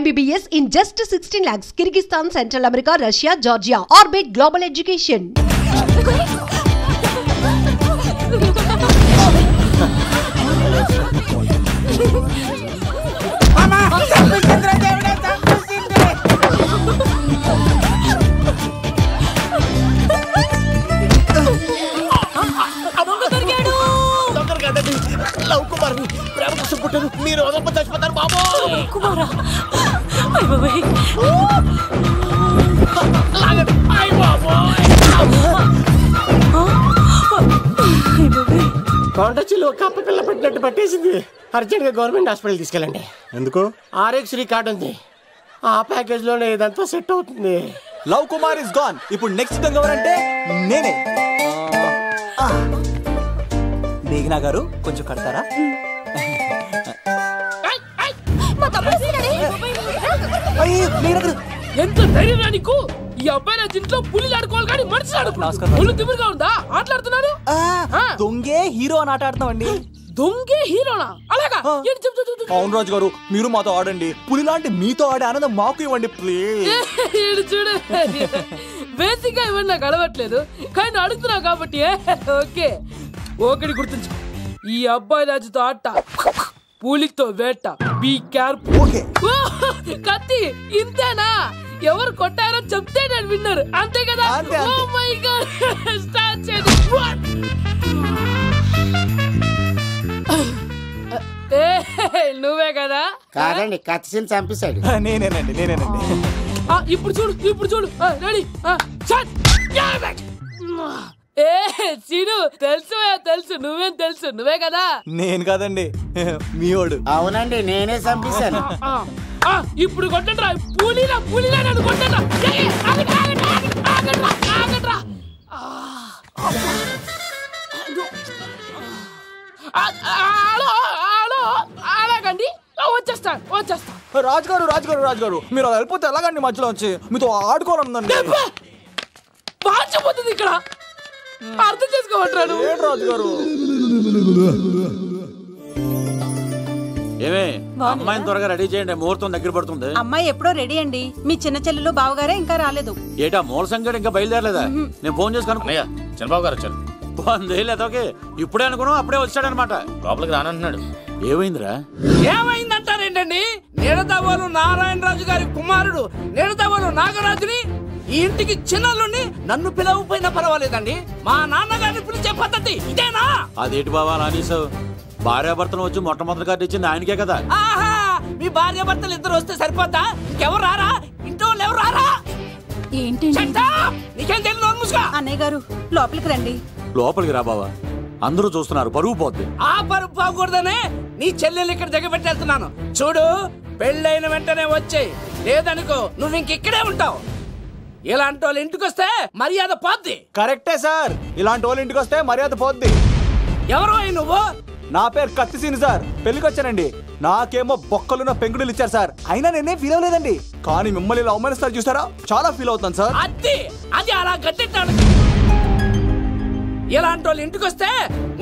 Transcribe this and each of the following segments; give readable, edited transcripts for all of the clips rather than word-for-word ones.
MBBS in just 16 lakhs. Kyrgyzstan, Central America, Russia, Georgia. Orbit Global Education. Lav Kumar ప్రేమ కోసం పుట్టారు మీరు వదలప చచ్చిపోతారు బాబు కుమారా కొండచిల్లు కప్ప పిల్ల పెట్టినట్టు పట్టేసింది. అర్జెంట్ గా గవర్నమెంట్ హాస్పిటల్ తీసుకెళ్ళండి. ఎందుకు? RX రికార్డ్ ఉంది, ఆ ప్యాకేజ్ లోనే ఇదంతా సెట్ అవుతుంది. Love Kumar is gone. ఇప్పుడు నెక్స్ట్ దొంగ ఎవరంటే నేనే. మేఘనా గారు కొంచెం కడతారా? ఎంత ధైర్యం నీకు? ఈ అబ్బాయి నా ఇంట్లో పులిలు ఆడుకోవాలి కానీ మనిషి ఆడుకున్నాడు. పులి తిమ్మిరిగా ఉందా? ఆటలాడుతున్నారు. దొంగే హీరో అని ఆట ఆడుతున్నామండి. దొంగే హీరోనా? అలాగా? అవును రాజు గారు, మీరు మాతో ఆడండి. పులి లాంటి మీతో ఆడే ఆనందం మాకు ఇవ్వండి ప్లీజ్. చూడు, బేసిక్ గా ఇవన్నీ నాకు అలవట్లేదు, కానీ అడుగుతున్నావు కాబట్టి ఓకే. ఒకటి గుర్తుంచు, ఈ అబ్బాయి రాజుతో ఆట, పులితో వేట. Be careful. కత్తి ఇంతేనా? ఎవరు కొట్టారో చెప్తే నేను విన్నారు, అంతే కదా? ఓ మై గాడ్, స్టార్ట్ చేయండి. నువ్వే కదా? కాదండి, కత్తిని చంపేశాడు. నేనేనండి. ఇప్పుడు చూడు. రెడీ? సీను, తెలుసు నువ్వేం తెలుసు, నువ్వే కదా? నేను కాదండి, మీవాడు. అవునండి, నేనే చంపేశాను. ఇప్పుడు కొట్టండి రా, పూలీలా నన్ను కొట్టండి. అలాగండి, వచ్చేస్తా. రాజుగారు మీరు అలా వెళ్ళిపోతే ఎలాగండి? మధ్యలో వచ్చి మీతో ఆడుకోవాలనుందండి. మార్చిపోతుంది ఇక్కడ, అర్థం చేసుకోమంటారు. రాజుగారు ఏమే, అమ్మాయిని త్వరగా రెడీ చేయండి, ముహూర్తం దగ్గర పడుతుంది. అమ్మాయి ఎప్పుడో రెడీ అండి. మీ చిన్న చెల్లెలు బావగారే ఇంకా రాలేదు. ఏటా మూల సంగతి ఇంకా బయలుదేరలేదా? నేను ఫోన్ చేసి కనుక్కున్నాయా? చంద్రబాబు గారు వచ్చారు. లేదోకే, ఇప్పుడే అనుకున్నాం, అప్పుడే వచ్చాడనమాట. లోపలికి రానంటున్నాడు. ఏమైందిరా? ఏమైందంటారేంటండి? నిడదవోలు నారాయణరాజు గారి కుమారుడు నిడదవోలు నాగరాజుని ఈ ఇంటికి చిన్నల్లుండి నన్ను పిలవకపోయినా పర్వాలేదండి, మా నాన్నగారిని పిలిచే పద్ధతి ఇదేనా? అదేంటి బాబా నానీసావు? భార్యాభర్తను వచ్చి మొట్టమొదటి కార్డు ఇచ్చింది ఆయనకే కదా. ఆహా, మీ భార్యాభర్తలు ఇద్దరు వస్తే సరిపోద్దా? ఇంకెవరు రారా? ఇంట్లో ఎవరు రారా? ఏంటి నీకేం తెలియదు? అన్నయ్య గారు లోపలికి రండి. లోపలికి రా బావా, అందరూ చూస్తున్నారు, పరువు పోద్ది. ఆ పరువు పోకూడదనే నీ చెల్లెలు ఇక్కడ దిగబెట్టేస్తున్నాను. చూడు, పెళ్ళైన వెంటనే వచ్చేయి, లేదనుకో నువ్వు ఇంకెక్కడే ఉంటావు. ఇలాంటి వాళ్ళు ఇంటికి వస్తే మర్యాద పోద్ది. కరెక్టే సార్, ఇలాంటి వాళ్ళ ఇంటికి వస్తే మర్యాద పోద్ది. ఎవరు నువ్వు? నా పేరు కత్తిసీని సార్, పెళ్లికి వచ్చానండి. నాకేమో బొక్కలున్న పెంకుడులు ఇచ్చారు సార్, అయినా నేనే ఫీల్ అవ్వలేదండి. కానీ మిమ్మల్ని ఇలా అవమానిస్తారు చూసారా, చాలా ఫీల్ అవుతాను సార్. అది అలా గట్టెట్టాడు. ఇలాంటి వాళ్ళు ఇంటికి వస్తే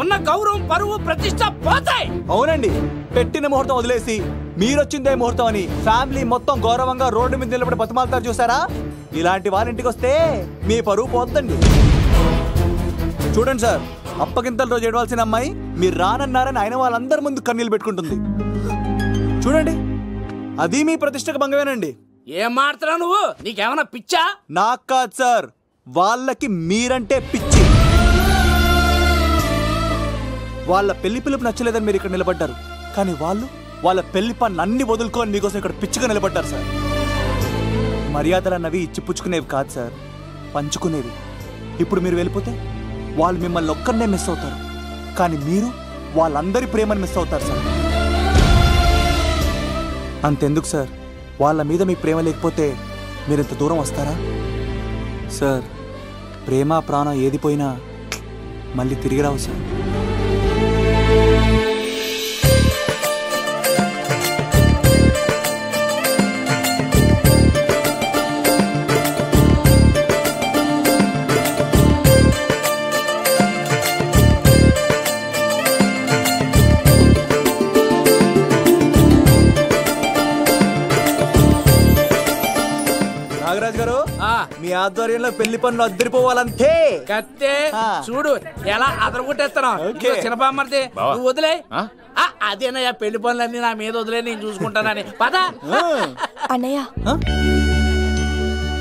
ఉన్న గౌరవం, పరువు, ప్రతిష్ట పోతాయి. అవునండి, పెట్టిన ముహూర్తం వదిలేసి మీరొచ్చిందే ముహూర్తం అని ఫ్యామిలీ మొత్తం గౌరవంగా రోడ్డు మీద నిలబడి బతిమాలుతారు చూసారా, ఇలాంటి వారింటికి వస్తే మీ పరువు పోతుందండి. చూడండి సార్, అప్పగింతల రోజు ఏడవలసిన అమ్మాయి మీరు రానన్నారని ఆయన వాళ్ళందరి ముందు కన్నీళ్ళు పెట్టుకుంటుంది. చూడండి, అది మీ ప్రతిష్టకు భంగమేనండి. ఏం మాట్లాడుతున్నావు నువ్వు? నీకేమన్నా పిచ్చా? నాకు కాదు సార్, వాళ్ళకి మీరంటే పిచ్చి. వాళ్ళ పెళ్లి పిలుపు నచ్చలేదని మీరు ఇక్కడ నిలబడ్డారు, కానీ వాళ్ళు వాళ్ళ పెళ్లి పనులు అన్ని వదులుకొని మీకోసం ఇక్కడ పిచ్చిగా నిలబడ్డారు సార్. మర్యాదలు అన్నవి ఇచ్చిపుచ్చుకునేవి కాదు సార్, పంచుకునేవి. ఇప్పుడు మీరు వెళ్ళిపోతే వాళ్ళు మిమ్మల్ని ఒక్కరినే మిస్ అవుతారు, కానీ మీరు వాళ్ళందరి ప్రేమను మిస్ అవుతారు సార్. అంతెందుకు సార్, వాళ్ళ మీద మీ ప్రేమ లేకపోతే మీరు ఇంత దూరం వస్తారా సార్? ప్రేమ ప్రాణం ఏది పోయినా మళ్ళీ తిరిగి రావు సార్. రాజు గారు మీ ఆధ్వర్యంలో పెళ్లి పనులు అద్దరిపోవాలంతే. కత్తే చూడు ఎలా అదరగొట్టేస్తాను. చిన్నపామర్ది నువ్వు వదిలే. అదేనయ్యా పెళ్లి పనులన్నీ నా మీద వదిలే, నేను చూసుకుంటానని. పద అన్నయ్య.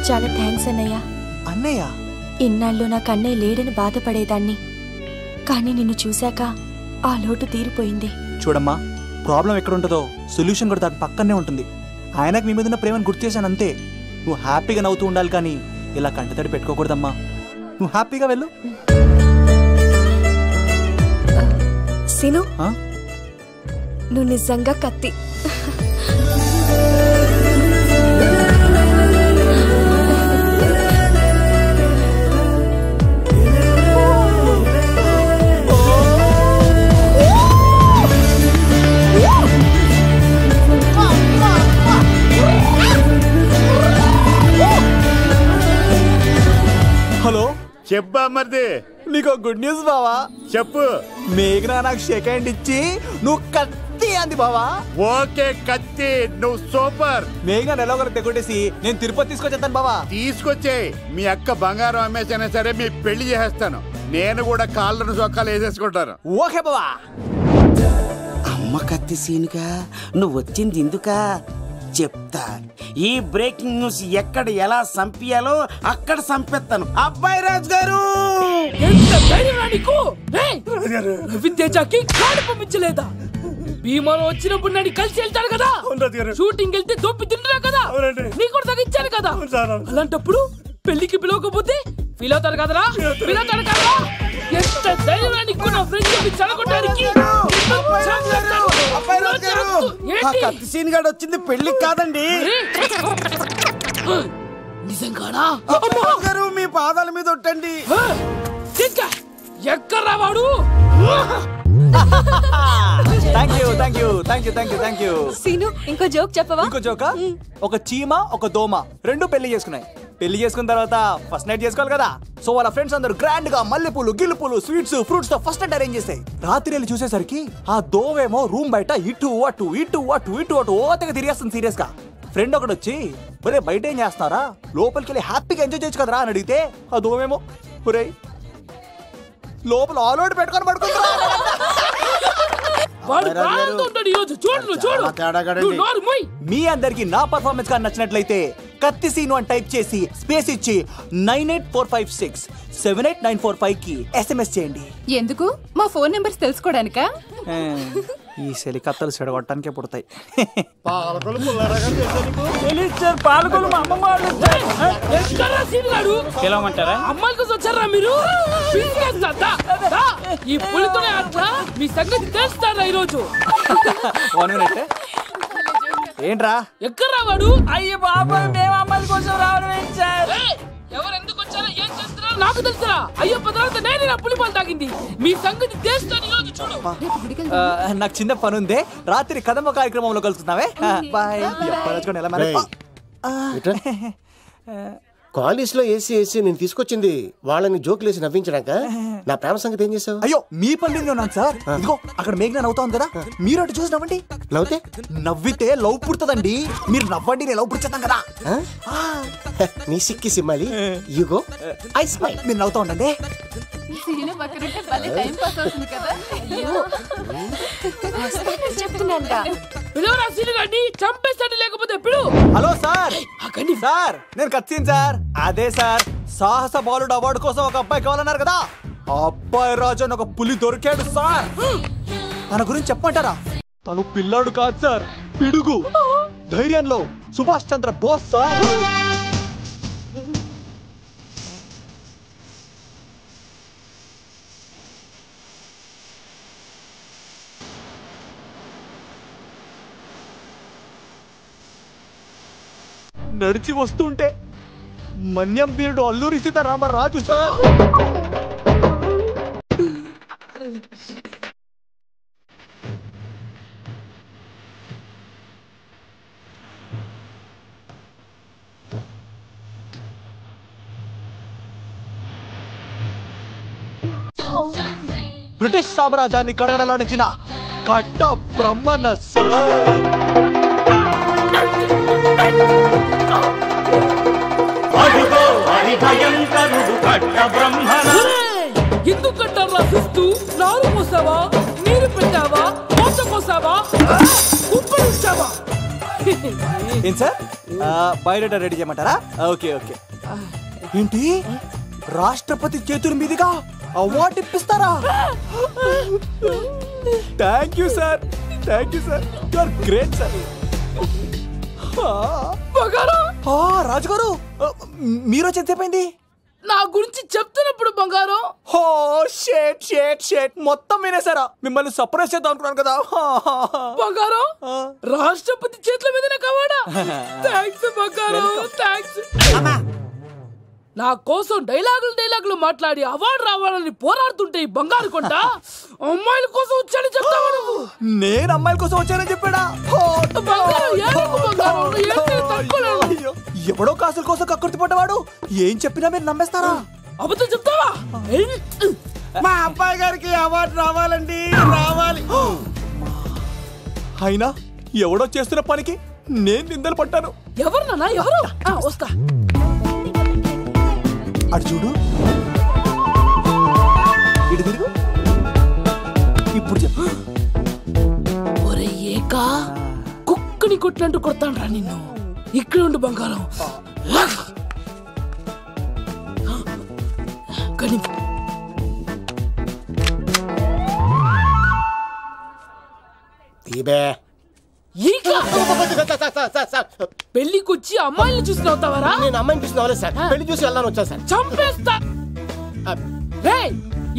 చాలా థ్యాంక్స్ అన్నయ్య. అన్నయ్య ఇన్నాళ్ళు నాకు అన్నయ్య లేడని బాధపడేదాన్ని, కానీ నిన్ను చూశాక ఆ లోటు తీరిపోయింది. చూడమ్మా, ప్రాబ్లం ఎక్కడ ఉంటుందో సొల్యూషన్ కూడా దాని పక్కనే ఉంటుంది. ఆయనకు మీ మీద ఉన్న ప్రేమను గుర్తు చేశాను అంతే. నువ్వు హ్యాపీగా నవ్వుతూ ఉండాలి, కానీ ఇలా కంటతడి పెట్టుకోకూడదమ్మా. నువ్వు హ్యాపీగా వెళ్ళు. సీను, నువ్వు నిజంగా కత్తి. హలో, చెప్పా మరిది. నీకు గుడ్ న్యూస్ బావా. చెప్పు. మేఘనా నాకు షేక్ హ్యాండ్ ఇచ్చి నువ్వు కత్తి అంది బావా. ఓకే కత్తి, నువ్వు సూపర్. మేఘనా ఎలా ఒకరు తెగొట్టేసి నేను తిరుపతి తీసుకొచ్చేస్తాను బావా. తీసుకొచ్చేయి. మీ అక్క బంగారం అమ్మేసైనా సరే మీ పెళ్లి చేసేస్తాను. నేను కూడా కాళ్ళను చొక్కాలు వేసేసుకుంటాను. ఓకే బావా. అమ్మ కత్తి సీనుగా నువ్వు వచ్చింది ఎందుకా చెప్తా. ఈ బ్రేకింగ్ న్యూస్ ఎక్కడ ఎలా సంపియాలో అక్కడ సంపెత్తాను. అబ్బాయి రాజు గారు, విద్యాకి కాడు పంపించలేదా? భీమాలో వచ్చినప్పుడు నన్ను కలిసి వెళ్తాడు కదా, షూటింగ్ వెళ్తే దొప్పి తింటున్నా కదా, నీకు కూడా తగ్గించాను కదా. అలాంటప్పుడు పెళ్లికి పిలవకపోతే ఫీల్ అవుతారు కదరా, ఫీల్ అవుతారు కదా. ఎంత ధైర్యాన్ని నా ఫ్రెండ్ చదవడానికి కత్తి సీన్ గాడు వచ్చింది పెళ్లికి కాదండి. నిజంగానా? గారు మీ పాదాల మీద ఒట్టండి. ఎక్కడ్రా వాడు? సీను, ఇంకో జోక్ చెప్పవా? ఇంకో జోకా? ఒక చీమ ఒక దోమ రెండు పెళ్లి చేసుకున్నాయి. పెళ్లి చేసుకున్న తర్వాత ఫస్ట్ నైట్ చేసుకోవాలి కదా. సో వాళ్ళ ఫ్రెండ్స్ అందరూ గ్రాండ్ గా మల్లెపూలు గిల్లుపూలు స్వీట్స్ ఫ్రూట్స్ తో ఫస్ట్ నైట్ అరేంజ్ చేస్తాయి. రాత్రి వెళ్ళి చూసేసరికి ఆ దోవేమో రూమ్ బయట ఇటు అటు ఇటు అటు ఇటు అటు ఓతగా తిరిగేస్తుంది సీరియస్ గా. ఫ్రెండ్ ఒకటి వచ్చి ఒరే బయట ఏం చేస్తున్నారా, లోపలికి వెళ్ళి హ్యాపీగా ఎంజాయ్ చేయొచ్చు కదరా అని అడిగితే ఆ దోవేమో ఒరే లోపల ఆల్ అవుట్ పెట్టుకొని పడుకుంటా. మీ అందరికి నా పర్ఫార్మెన్స్ గా నచ్చినట్లయితే కత్తి సీను అని టైప్ చేసి స్పేస్ ఇచ్చి 9845678945 కి SMS చేయండి. ఎందుకు? మా ఫోన్ నెంబర్స్ తెలుసుకోవడానికా? ఈ సెలికత్తలు చెడగొట్టడానికే పుడతాయి. పిలవమంటారా? అమ్మాయిల కోసం వచ్చారా మీరు? ఈ పులితోనే అట్లా మీ సంగతి తెలుస్తారా ఈరోజు? ఏంట్రా ఎక్కడ రావాడు? అయ్యో బాబా, మేము అమ్మాయిల కోసం రావడం సార్. ఎవరు ఎందుకు వచ్చారో ఏం చేస్తున్నారో నాకు తెలుసురా. అయ్యో తర్వాత నేనే నా పులిపాలు తాగింది. మీ సంగతి తెలుస్తాను ఈరోజు. చూడు, నాకు చిన్న పని ఉంది, రాత్రి కదమ్మ కార్యక్రమంలో కలుస్తున్నావే. బాయ్. కాలేజ్ లో ఏసీ నేను తీసుకొచ్చింది వాళ్ళని జోకులేసి నవ్వించడాక. నా ప్రేమ సంగతి ఏం చేసావు? అయ్యో మీ పల్లెల్లో ఉన్నాను సార్. ఇదిగో అక్కడ మేఘన నవ్వుతాం కదా, మీరు అటు చూసి నవ్వండి. నవ్వితే లవ్ పుడుతుందండి. మీరు నవ్వండి, నేను లవ్ పుడిచేద్దాం కదా. నీ సిక్కి సిమ్మాలి. యుగో ఐ స్మైల్. మీరు నవ్వుతా ఉండండి. Hello sir. సార్ నేను కత్తిని సార్. అదే సార్, సాహస బాలుడు అవార్డు కోసం ఒక అబ్బాయి కావాలన్నారు కదా. ఆ అబ్బాయి రాజు అని ఒక పులి దొరికాడు సార్. తన గురించి చెప్పమంటారా? తను పిల్లాడు కాదు సార్, పిడుగు. ధైర్యంలో సుభాష్ చంద్ర బోస్ సార్. నడిచి వస్తుంటే మన్యం వీరుడు అల్లూరి సీతారామరాజు సార్. బ్రిటిష్ సామ్రాజ్యాన్ని కడగడలాడించిన కట్ట బ్రహ్మణ సార్. బ్రహ్మణ ఎందుకంటారు రాసిస్తూ నారు పోసావా నీరు పెట్టావా కోత కోసావా కుప్పలు ఇచ్చావా ఏం సార్ బయోడేటా రెడీ చేయమంటారా? Okay okay. ఏంటి రాష్ట్రపతి చేతుల మీదుగా అవార్డు ఇప్పిస్తారా? Thank you sir, thank you sir, you are great sir. రాజుగారు మీరు వచ్చేసేపోయింది నా గురించి చెప్తున్నప్పుడు బంగారం. హో షేట్ షేట్ షేట్ మొత్తం వినేసారా? మిమ్మల్ని సర్ప్రైజ్ చేద్దాం అనుకున్నాను కదా. బంగారం రాష్ట్రపతి చేతుల మీదనే కావాడా? థ్యాంక్స్ బంగారం, థ్యాంక్స్. నా కోసం డైలాగులు మాట్లాడి అవార్డు రావాలని పోరాడుతుంటే ఈ బంగారు కొండ అమ్మాయిల కోసం వచ్చాడని చెప్తావా నువ్వు? నేను అమ్మాయిల కోసం వచ్చానని చెప్పాడా? ఎవడో కాసుల కోసం కక్కుర్తి పడ్డవాడు ఏం చెప్పినా మీరు నమ్మేస్తారా? అబద్ధం చెప్తావా? మా అబ్బాయి గారికి అవార్డు రావాలండి, రావాలి. అయినా ఎవడో చేస్తున్న పనికి నేను నిందలు పడ్డాను. ఎవరు నాన్న ఎవరు? వస్తా. అటు చూడు, ఇటు తిరుగు. ఇప్పుడు చెప్పు. ఒరే ఏకా కుక్కని కొట్టినట్టు కొడతాను రా నిన్ను. ఇక్కడ ఉండు బంగారం. పెళ్లికి వచ్చి అమ్మాయిని చూసి నవ్వుతావరా? నేను అమ్మాయిని చూసి నవ్వలేదు సార్, పెళ్లి చూసి వెళ్ళాలని వచ్చాను సార్. చంపేస్తా.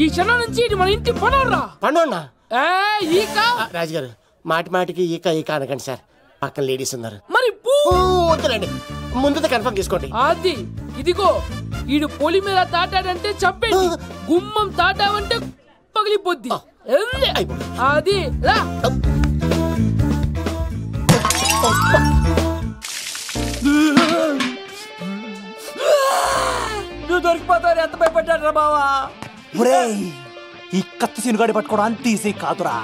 ఈ క్షణం నుంచి ఇది మన ఇంటి పనోడ్రా. పండున్నా రాజుగారు మాటి మాటికి ఈక ఈక అనకండి సార్, పక్కన లేడీస్ ఉన్నారు. మరి వద్దులండి, ముందు కన్ఫర్మ్ చేసుకోండి. అది ఇదిగో ఈడు పొలి మీద తాటాడంటే చంపేది, గుమ్మం తాటావంటే పగిలిపోద్ది. అది రా. నువ్వు దొరికిపోతావు. ఎంత భయపడ్డాడు బావా? ఈ కత్తి సీనుగాడి పట్టుకోవడం అంత ఈజీ కాదురా.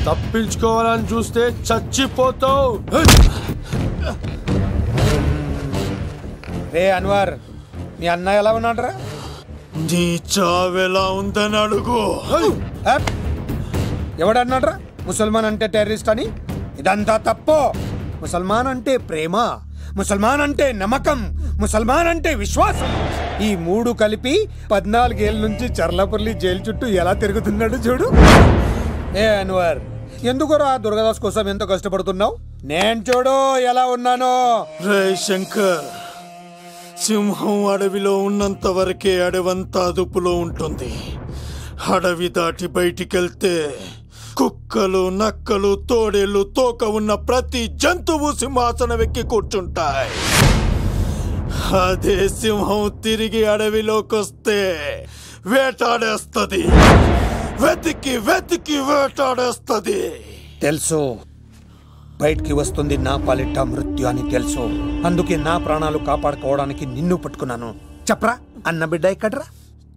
తప్పించుకోవాలని చూస్తే చచ్చిపోతావు. రే అన్వర్, మీ అన్న ఎలా ఉన్నాడరా? నీ చావెలా ఉందని అడుగు. ఎవడన్నాడ్రా ముసల్మాన్ అంటే టెర్రరిస్ట్ అని? ఇదంతా తప్పు. ముసల్మాన్ అంటే ప్రేమ, ముసల్మాన్ అంటే నమ్మకం, ముసల్మాన్ అంటే విశ్వాసం. ఈ మూడు కలిపి 14 ఏళ్ళ నుంచి చర్లపల్లి జైలు చుట్టూ ఎలా తిరుగుతున్నాడు చూడు. ఏ అన్వర్, ఎందుకురా దుర్గదాస్ కోసం ఎంతో కష్టపడుతున్నావు? నేను చూడు ఎలా ఉన్నానో. రే శంకర్, సింహం అడవిలో ఉన్నంత వరకే అడవంతా అదుపులో ఉంటుంది. అడవి దాటి బయటికెళ్తే కుక్కలు, నక్కలు, తోడేళ్లు, తోక ఉన్న ప్రతి జంతువు సింహాసనం ఎక్కి కూర్చుంటాయి. అదే సింహం తిరిగి అడవిలోకి వస్తే వేటాడేస్తది, వెతికి వెతికి వేటాడేస్తది. తెలుసు, బయటికి వస్తుంది నా పాలిట మృత్యు అని తెలుసు. అందుకే నా ప్రాణాలు కాపాడుకోవడానికి నిన్ను పట్టుకున్నాను. చెప్పరా అన్న బిడ్డ ఎక్కడ్రా?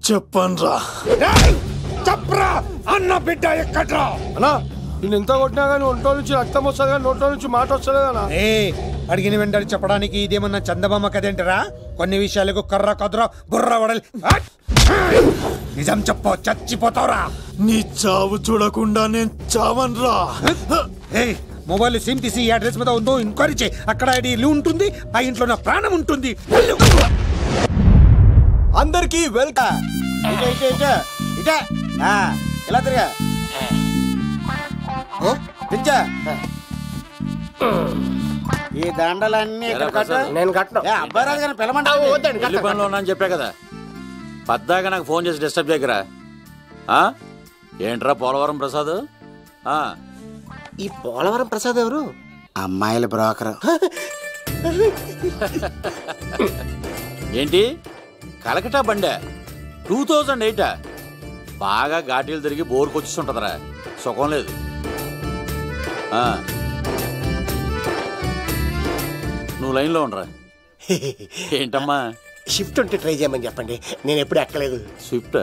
చెప్పన్రా. చెప్పరా అన్న బిడ్డ ఎక్కడ్రా? అన్నా నేను ఎంత కొట్టినా కానీ ఒంట్లో నుంచి రక్తం వస్తుంది కానీ నోట్లో నుంచి మాట వస్తుంది కదా. అడిగిన వెంటనే చెప్పడానికి ఇదేమన్నా చందమామ కదేంటరా? కొన్ని విషయాలకు కర్ర కదురా బుర్ర వడలి. నిజం చెప్పు, చచ్చిపోతావురా. నీ చావు చూడకుండా నేను చావన్రా. మొబైల్ సిమ్ తీసి ఈ అడ్రస్ మీద ఉందో ఎంక్వైరీ చేయి. అక్కడ ఐడి ఉంటుంది, ఆ ఇంట్లో నా ప్రాణం ఉంటుంది. అందరికీ వెల్కమ్. ఇలా తిరిగా ఈ దండలన్నీ నేను కట్టను. అబ్బాయి రాజు గారిని పిలమంటాను చెప్పా కదా, పద్దాగా నాకు ఫోన్ చేసి డిస్టర్బ్ చేయకరా. ఏంట్రా పోలవరం ప్రసాద్? ఈ పోలవరం ప్రసాద్ ఎవరు? అమ్మాయిల బ్రోకర్. ఏంటి కలకటా బండే 2008? బాగా ఘాటీలు తిరిగి బోర్కి వచ్చేస్తుంటదిరా, సుఖం లేదు. నువ్వు లైన్లో ఉండరా. ఏంటమ్మా? షిఫ్ట్ ఉంటే ట్రై చేయమని చెప్పండి, నేను ఎప్పుడు ఎక్కలేదు. స్విఫ్ట్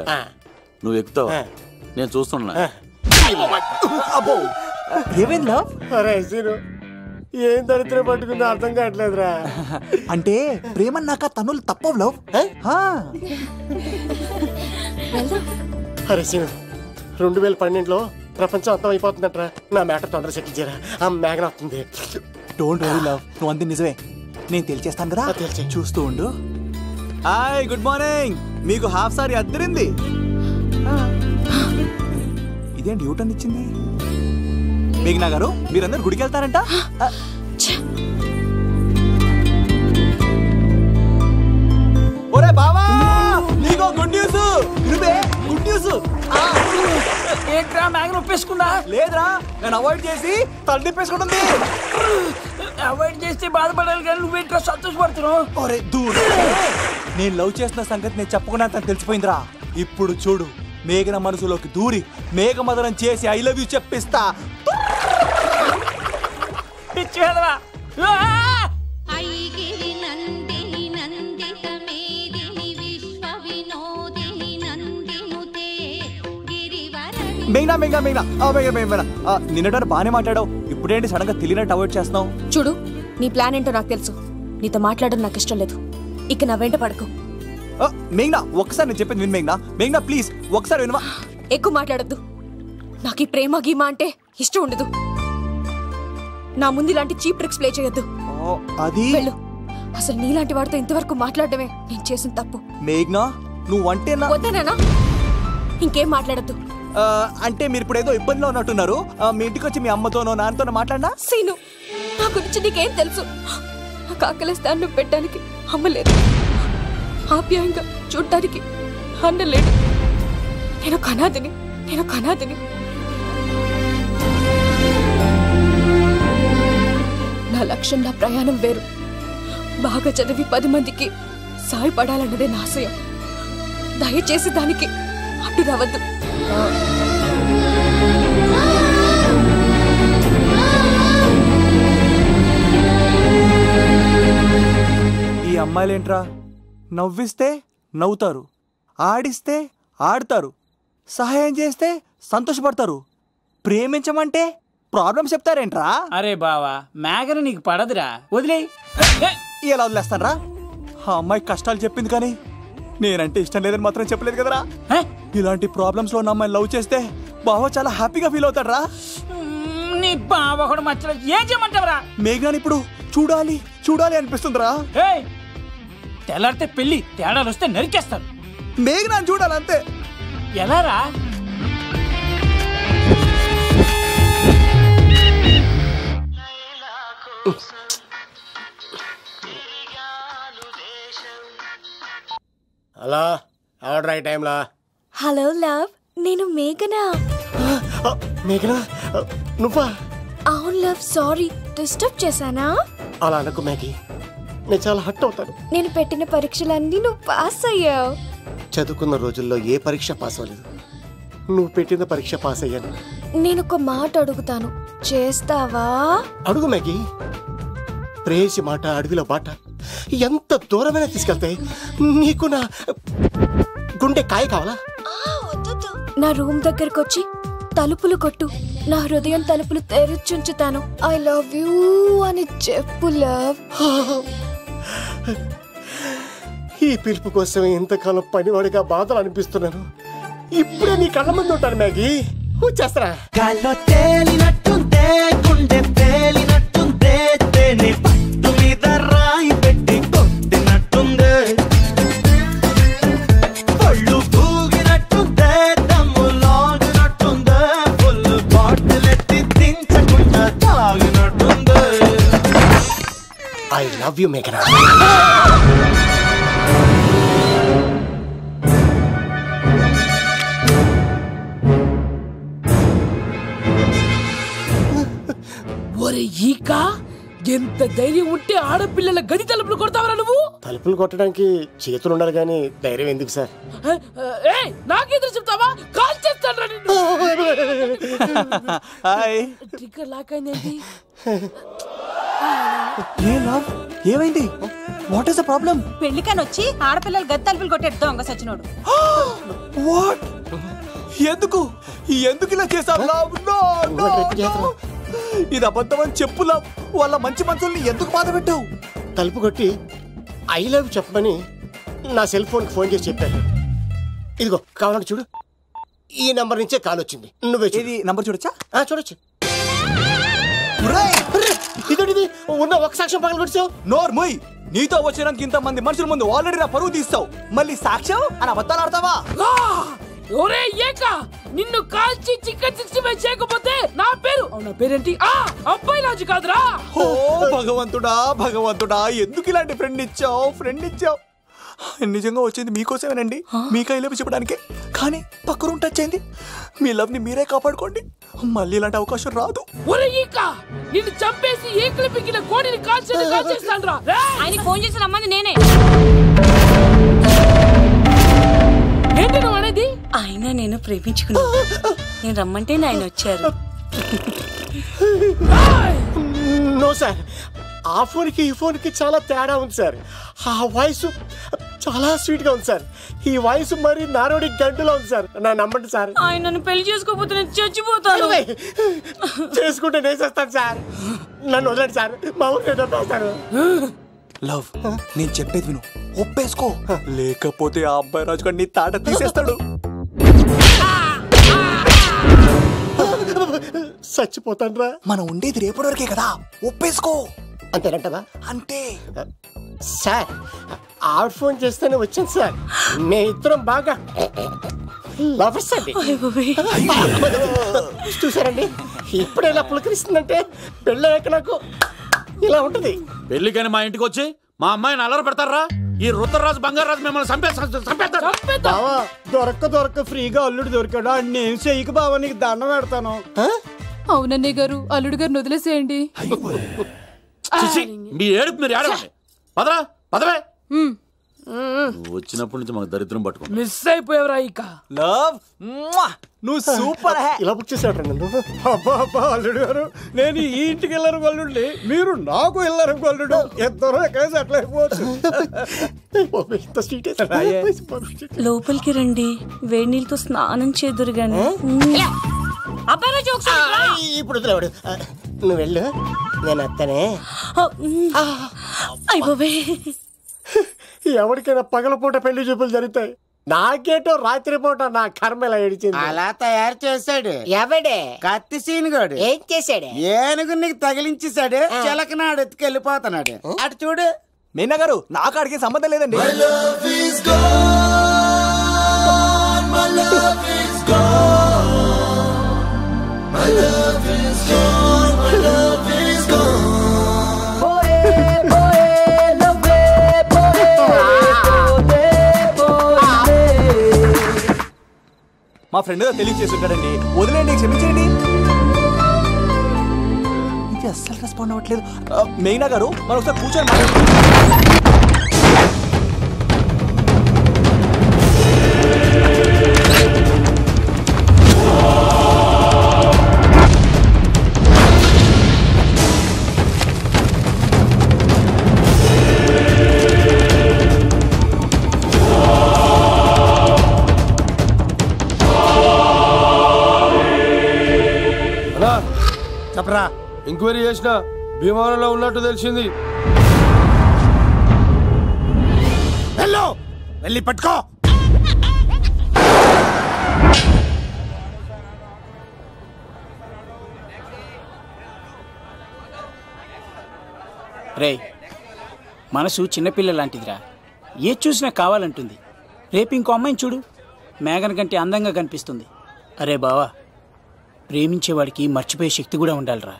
నువ్వు ఎక్కుతావు, నేను చూస్తున్నా. ఏమైందా? ఏం దరిద్రం పట్టుకుందో అర్థం కావట్లేదురా. అంటే ప్రేమ నాక తనులు తప్పవు లవ్. అరే సీను, 2012లో ప్రపంచం అంతం అయిపోతుందట్రా. నా మ్యాటర్ తొందర సెటిల్ చేయరా, ఆ మేఘన వస్తుంది. డోంట్ వరీ లవ్, నువ్వు అంది నిజమే, నేను తెలిచేస్తాను కదా. చూస్తూ ఉండు. Hi, good morning. మీకు హాఫ్ సారీ అద్దరింది. ఇదేంటి యూటర్న్ ఇచ్చింది? మేఘనా గారు, మీరందరూ గుడికి వెళ్తారంట. ఒరే బావా, నీకో గుడ్ న్యూస్. Good news. ఏంట్రా మ్యాగ్ని ఒప్పేసుకున్నా? లేదురా, నేను అవాయిడ్ చేసి తల తిప్పేసుకుంటుంది. అవాయిడ్ చేస్తే బాధపడాలి కానీ నువ్వేంట్రా సంతోషపడుతున్నావు? ఒరే దూర్, నేను లవ్ చేసిన సంగతి నేను చెప్పకుండా తను తెలిసిపోయిందిరా. ఇప్పుడు చూడు, మేఘన మనసులోకి దూరి మేఘమదనం చేసి ఐ లవ్ యూ చెప్పిస్తా. మేఘనా మేఘనా మేఘనా, నిన్నట బానే మాట్లాడావు, ఇప్పుడేంటి సడన్ గా తెలియనట్టు అవాయిడ్ చేస్తున్నావు? చూడు, నీ ప్లాన్ ఏంటో నాకు తెలుసు. నీతో మాట్లాడడం నాకు ఇష్టం లేదు. ఇక నా వెంట పడకు. మేఘనా, ఒక్కసారి నేను చెప్పింది విను. మేఘనా ప్లీజ్ ఒకసారి వినవా? ఎక్కువ మాట్లాడద్దు. నాకు ఈ ప్రేమ గీమా అంటే ఇష్టం ఉండదు. నా ముందు ఇలాంటి చీప్ ట్రిక్స్ ప్లే చేయొద్దు. అది వెళ్ళు. అసలు నీలాంటి వాడితో ఇంతవరకు మాట్లాడటమే నేను చేసిన తప్పు. మేఘనా, నువ్వంటే వద్దనేనా? ఇంకేం మాట్లాడద్దు. అంటే మీరు ఇప్పుడు ఏదో ఇబ్బందిలో ఉన్నట్టున్నారు. మీ ఇంటికి వచ్చి మీ అమ్మతోనో నాన్నతోనో మాట్లాడినా? సీను, నా గురించి నీకేం తెలుసు? నాకు ఆకలిస్తాను నువ్వు పెట్టడానికి అమ్మలేదు, ఆప్యాయంగా చూడటానికి అన్నలేడు. నేను కనాదిని. నా లక్ష్యం, నా ప్రయాణం వేరు. బాగా చదివి 10 మందికి సాయపడాలన్నదే నా ఆశయం. దయచేసి దానికి అడ్డు రావద్దు. ఈ అమ్మాయిలేంట్రా, నవ్విస్తే నవ్వుతారు, ఆడిస్తే ఆడతారు, సహాయం చేస్తే సంతోషపడతారు, ప్రేమించమంటే ప్రాబ్లం చెప్తారేంట్రా? అరే బావా, మేఘన నీకు పడదురా, వదిలే. ఎలా వదిలేస్తానరా? ఆ అమ్మాయి కష్టాలు చెప్పింది కానీ నేనంటే ఇష్టం లేదని మాత్రం చెప్పలేదు కదరా. ఇలాంటి ప్రాబ్లమ్స్ లో నా అమ్మాయిని లవ్ చేస్తే బావ చాలా హ్యాపీగా ఫీల్ అవుతాడరా. నీ బావ కూడా మచ్చలు ఏం చేయమంటావరా? మేఘనాని ఇప్పుడు చూడాలి అనిపిస్తుందిరా. తెల్లారితే పెళ్లి, తేడాలు వస్తే నరికేస్తారు. మేఘనాని చూడాలంతే. ఎలా రా? హలో, ఆర్డర్ అయ్యే టైంలా. హలో లవ్, నేను మేఘనా. మేఘనా, నువ్వా? అవును లవ్, సారీ డిస్టర్బ్ చేశానా? అలా అనకు మ్యాగీ, నేను చాలా హర్ట్ అవుతాను. నేను పెట్టిన పరీక్షలన్నీ నువ్వు పాస్ అయ్యావు. చదువుకున్న రోజుల్లో ఏ పరీక్ష పాస్ అవ్వలేదు, నువ్వు పెట్టిన పరీక్ష పాస్ అయ్యాను. నేను ఒక మాట అడుగుతాను, చేస్తావా? అడుగు మ్యాగీ. ప్రేయసి మాట అడవిలో బాట, ఎంత దూరమైనా తీసుకెళ్తాయి. నీకు నా గుండె కాయ కావాలా? నా రూమ్ దగ్గరకు వచ్చి తలుపులు కొట్టు, నా హృదయం తలుపులు తెరిచుంచుతాను. ఐ లవ్ యూ అని చెప్పు లవ్. ఈ పిలుపు కోసం ఇంతకాలం పనివాడిగా బాధలు అనిపిస్తున్నాను. ఇప్పుడే నీ కళ్ళ ముందు ఉంటాను మ్యాగీ, వచ్చేస్తారా? గాల్లో తేలినట్టుందే, గుండె తేలినట్టుందే, తేనె పట్టు మీద రాయి పెట్టి కొట్టినట్టుందే, పళ్ళు పూగినట్టుందే, దమ్ము లాగినట్టుందే, ఫుల్ బాటిల్ ఎత్తి దించకుండా తాగినట్టుందే. ఐ లవ్ యూ మేఘనా. ఒరే ఈకా, ఎంత ధైర్యం ఉంటే ఆడపిల్లల గది తలుపులు కొడతావరా నువ్వు? తలుపులు కొట్టడానికి చేతులు ఉండాలి కానీ ధైర్యం ఎందుకు సార్? నాకెదురు చెప్తావా? Call hi. ట్రిగ్గర్ లాక్ అయింది. ఏ లవ్ ఏమైంది? What is the problem? పెళ్లికని వచ్చి ఆడపిల్లలు గది తలుపులు కొట్టేడు దొంగ సచ్చినోడు. వాట్? ఎందుకు ఇలా చేసావు లవ్? నో ఇది అబద్ధం అని చెప్పు లవ్. వాళ్ళ మంచి మనసుల్ని ఎందుకు బాధ పెట్టావు? తలుపు కొట్టి ఐ లవ్ చెప్పమని నా సెల్ ఫోన్ చేసి చెప్పాను. ఇదిగో కావాలంటే చూడు, ఈ నంబర్ నుంచే కాల్ వచ్చింది. నువ్వే ఇది నంబర్ చూడొచ్చా? చూడొచ్చు. ఇదేంటిది ఉన్న ఒక సాక్ష్యం పగల కొట్టావు. నోర్ మొయ్. నీతో వచ్చినందుకు ఇంత మంది మనుషుల ముందు ఆల్రెడీ నా పరువు తీస్తావు, మళ్ళీ సాక్ష్యం అని అబద్ధాలు ఆడతావా? ఒరే ఏక, నిన్ను కాల్చి చికెన్ 65 చేయకపోతే నా పేరేంటి? అబ్బాయి రాజు కాదురా. ఓ భగవంతుడా ఎందుకు ఇలాంటి ఫ్రెండ్ ఇచ్చావు? నిజంగా వచ్చింది మీకోసమేనండి, మీకు ఐ లవ్ చెప్పడానికే. కానీ పక్క రూమ్ టచ్ అయింది. మీ లవ్ ని మీరే కాపాడుకోండి, మళ్ళీ ఇలాంటి అవకాశం రాదు. ఒరే ఈక, నిన్ను చంపేసి ఏకలు పిగిన కోడిని కాల్చేస్తాను రా. ఆయనకి ఫోన్ చేసి రమ్మని నేనే. ఏంటి నువ్వు అనేది? ఆయన నేను ప్రేమించుకున్నా, నేను రమ్మంటే ఆయన వచ్చారు. నో సార్, ఆ ఫోన్కి ఈ ఫోన్కి చాలా తేడా ఉంది సార్. ఆ వాయిస్ చాలా స్వీట్ గా ఉంది సార్. ఈ వాయిస్ మరి నారోడి గంటలో ఉంది సార్. నా నమ్మండి సార్. ఆయన నన్ను పెళ్లి చేసుకోకపోతే నేను చచ్చిపోతాను. చేసుకుంటే నేను చేస్తాను సార్. నన్ను వదలండి సార్, మా ఊరు చంపేస్తారు. లవ్ నేను చెప్పేది విను, ఒప్పేసుకో, లేకపోతే ఆ అబ్బాయి రాజు గారిని తాట తీసేస్తాడు. చచ్చిపోతాను రా. మనం ఉండేది రేపటి వరకే కదా, ఒప్పేసుకో. అంతేనంటవా? అంతే సార్. ఆవిడ ఫోన్ చేస్తేనే వచ్చాను సార్. మే ఇద్దరం బాగా లవర్స్ అండి. చూసారండి, ఇప్పుడే ఇలా పులకరిస్తుందంటే పెళ్ళయ్యాక నాకు ఇలా ఉంటుంది. పెళ్లికని మా ఇంటికి వచ్చి మా అమ్మాయిని అల్లరి పెడతారా? ఈ రుద్రరాజు బంగారాజు మిమ్మల్ని చంపేస్తారు. బావా దొరక్క ఫ్రీగా అల్లుడు దొరికాడు. నేను చెయ్యికి బావా నీకు దండం పెడతాను. అవునన్నయ్య గారు, అల్లుడు గారిని వదిలేసేయండి. మీ ఏడుపు మీరు ఏడవండి. పదవే. వచ్చినప్పటి నుంచి మాకు దరిద్రం పట్టుకో. మిస్ అయిపోయావురా ఈక. లవ్ నువ్వు సూపర్. ఇలా బుక్ చేసాడు నన్ను. అబ్బా అల్లుడు గారు, నేను ఈ ఇంటికి వెళ్ళరు గల్లుండి, మీరు నాకు వెళ్ళరు గల్లుడు. ఇద్దరు ఎక్కడైతే అట్లా అయిపోవచ్చు. లోపలికి రండి, వేడి నీళ్ళతో స్నానం చేదురు గాని. ఇప్పుడు వదిలేవాడు. నువ్వు వెళ్ళు, నేను అత్తనే. ఎవరికైనా పగలపూట పెళ్లి చూపులు జరుగుతాయి, నాకేటో రాత్రిపూట నా కర్మ ఇలా ఏడిచింది. అలా తయారు చేశాడు ఎవడే? కత్తి సీనుగాడు. ఏం చేశాడు? ఏనుగు నీకు తగిలించేశాడు, చిలకనాడు ఎత్తుకు వెళ్ళిపోతున్నాడు. అటు చూడు. మీనా గారు, నాకు అడిగే సంబంధం లేదండి. మా ఫ్రెండ్ తెలియచేస్తుంటాడండి, వదిలేండి, క్షమించండి. ఇది అస్సలు రెస్పాండ్ అవ్వట్లేదు. మెయినా గారు, మనం ఒకసారి కూర్చొని చెప్పరా. ఎంక్వైరీ చేసిన భీమవరంలో ఉన్నట్టు తెలిసింది. వెళ్ళి పట్టుకో. రేయ్, మనసు చిన్నపిల్ల లాంటిదిరా, ఏ చూసినా కావాలంటుంది. రేపు ఇంకో అమ్మాయిని చూడు, మేఘన కంటే అందంగా కనిపిస్తుంది. అరే బావా, ప్రేమించేవాడికి మర్చిపోయే శక్తి కూడా ఉండాలిరా.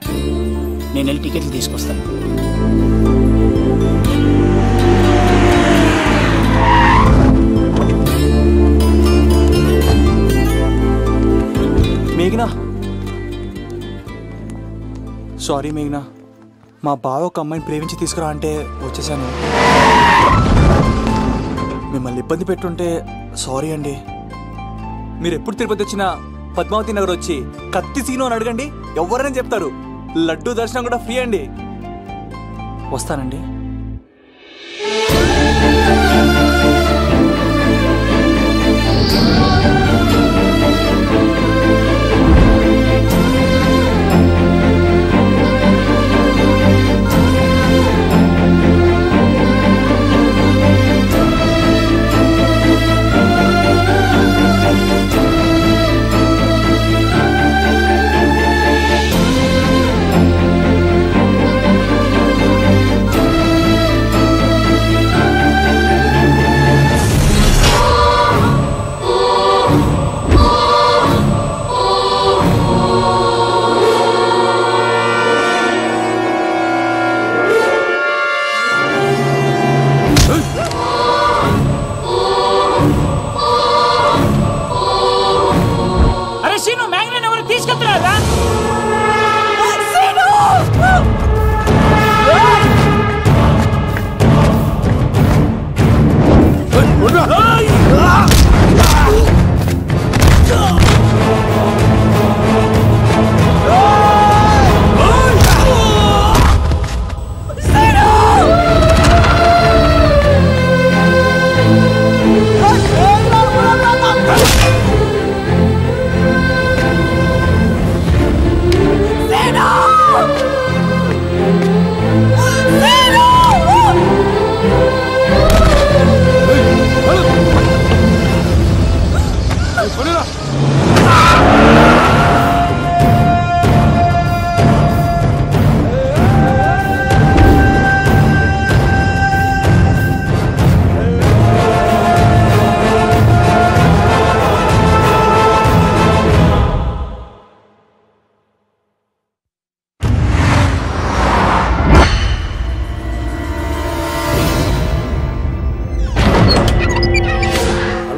నేను వెళ్ళి టికెట్లు తీసుకొస్తాను. మేఘనా, సారీ మేఘనా, మా బావ ఒక అమ్మాయిని ప్రేమించి తీసుకురా అంటే వచ్చేసాను. మిమ్మల్ని ఇబ్బంది పెట్టుంటే సారీ అండి. మీరు ఎప్పుడు తిరుపతి వచ్చినా పద్మావతి నగర్ వచ్చి కత్తి సీను అని అడగండి, ఎవరైనా చెప్తారు. లడ్డు దర్శనం కూడా ఫ్రీ అండి. వస్తానండి.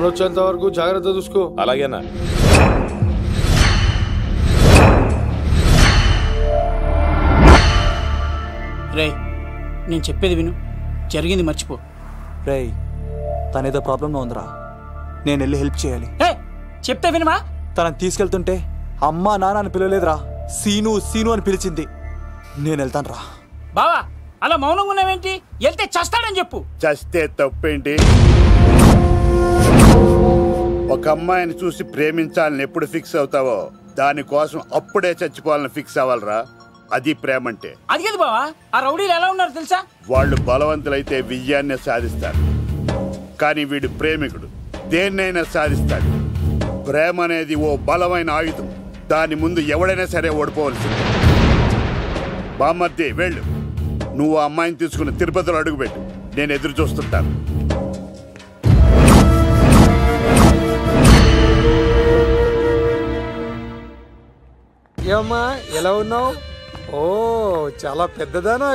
వచ్చేంత వరకు జాగ్రత్త చూసుకో. అలాగేనా? రే, నేను చెప్పేది విను, జరిగింది మర్చిపో. రే, తనేదో ప్రాబ్లంలో ఉందిరా, నేను వెళ్ళి హెల్ప్ చేయాలి. చెప్తే వినమా? తనని తీసుకెళ్తుంటే అమ్మా నాన్న అని పిలవలేదురా, సీను సీను అని పిలిచింది. నేను వెళ్తాను రా. బావా, అలా మౌనంగా ఉన్నావేంటి? వెళ్తే చస్తాడని చెప్పు. చస్తే తప్పేంటి? ఒక అమ్మాయిని చూసి ప్రేమించాలని ఎప్పుడు ఫిక్స్ అవుతావో దానికోసం అప్పుడే చచ్చిపోవాలని ఫిక్స్ అవ్వాలరా. అది ప్రేమంటే. అది కదా బావా, ఆ రౌడీలు ఎలా ఉన్నారు తెలుసా? వాళ్ళు బలవంతులైతే విజయాన్ని సాధిస్తారు, కానీ వీడు ప్రేమికుడు దేన్నైనా సాధిస్తాడు. ప్రేమ అనేది ఓ బలమైన ఆయుధం, దాని ముందు ఎవడైనా సరే ఓడిపోవలసింది. బామ్మర్ది వెళ్ళు, నువ్వు ఆ అమ్మాయిని తీసుకుని తిరుపతిలో అడుగుపెట్టు, నేను ఎదురు చూస్తుంటాను. ఏమ్మా ఎలా ఉన్నావు? ఓ చాలా పెద్దదానా.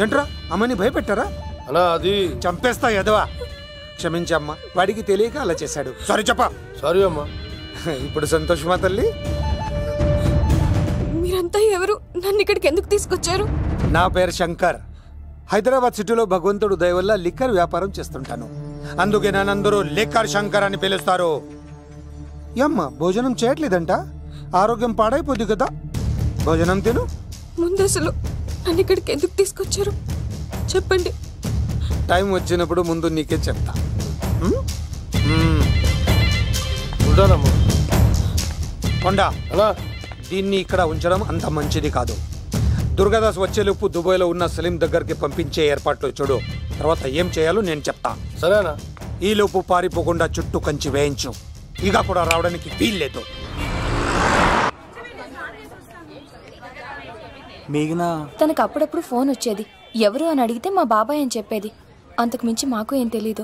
ఏంట్రా అమ్మని భయపెట్టారా? అలా అది చంపేస్తా ఎదవా. క్షమించమ్మా, వాడికి తెలియక అలా చేశాడు. సారీ చెప్పా. సారీ అమ్మా. ఇప్పుడు సంతోషమా తల్లి? మీరంతా ఎవరు? నన్ను ఇక్కడికి ఎందుకు తీసుకొచ్చారు? నా పేరు శంకర్. హైదరాబాద్ సిటీలో భగవంతుడు దయ వల్ల లిక్కర్ వ్యాపారం చేస్తుంటాను, అందుకే నన్నందరూ లిక్కర్ శంకర్ అని పిలుస్తారు. అమ్మ భోజనం చేయట్లేదంట, ఆరోగ్యం పాడైపోద్ది కదా, భోజనం తిను. ముందు అసలు నన్ను ఇక్కడికి ఎందుకు తీసుకొచ్చారు చెప్పండి. టైం వచ్చినప్పుడు ముందు నీకే చెప్తా. కొండా, దీన్ని ఇక్కడ ఉంచడం అంత మంచిది కాదు. దుర్గాదాస్ వచ్చేలోపు దుబాయ్లో ఉన్న సలీం దగ్గరికి పంపించే ఏర్పాట్లు చూడు, తర్వాత ఏం చేయాలో నేను చెప్తా. సరేనా? ఈలోపు పారిపోకుండా చుట్టూ కంచి వేయించు, ఇక కూడా రావడానికి వీల్లేదు. తనకు అప్పుడప్పుడు ఫోన్ వచ్చేది, ఎవరు అని అడిగితే మా బాబాయ్ అని చెప్పేది, అంతకు మించి మాకు ఏం తెలీదు.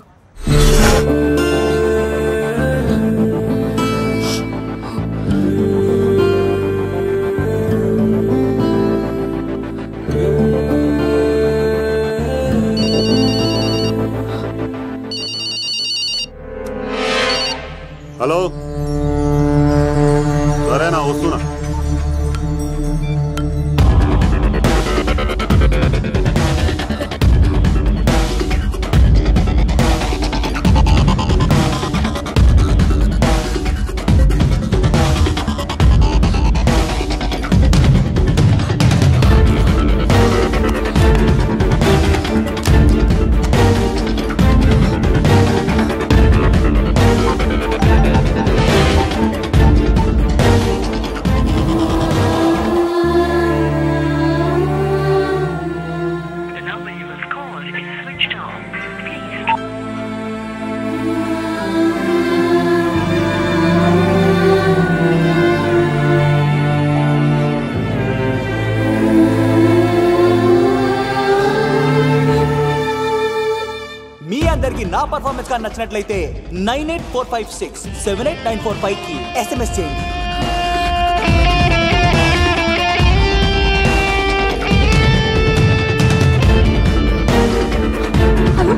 హలో, సరేనా? వస్తున్నా. మీ అందరికి నా పర్ఫార్మెన్స్ కానీ నచ్చినట్లయితే 9845678945 కి SMS చేయండి. హలో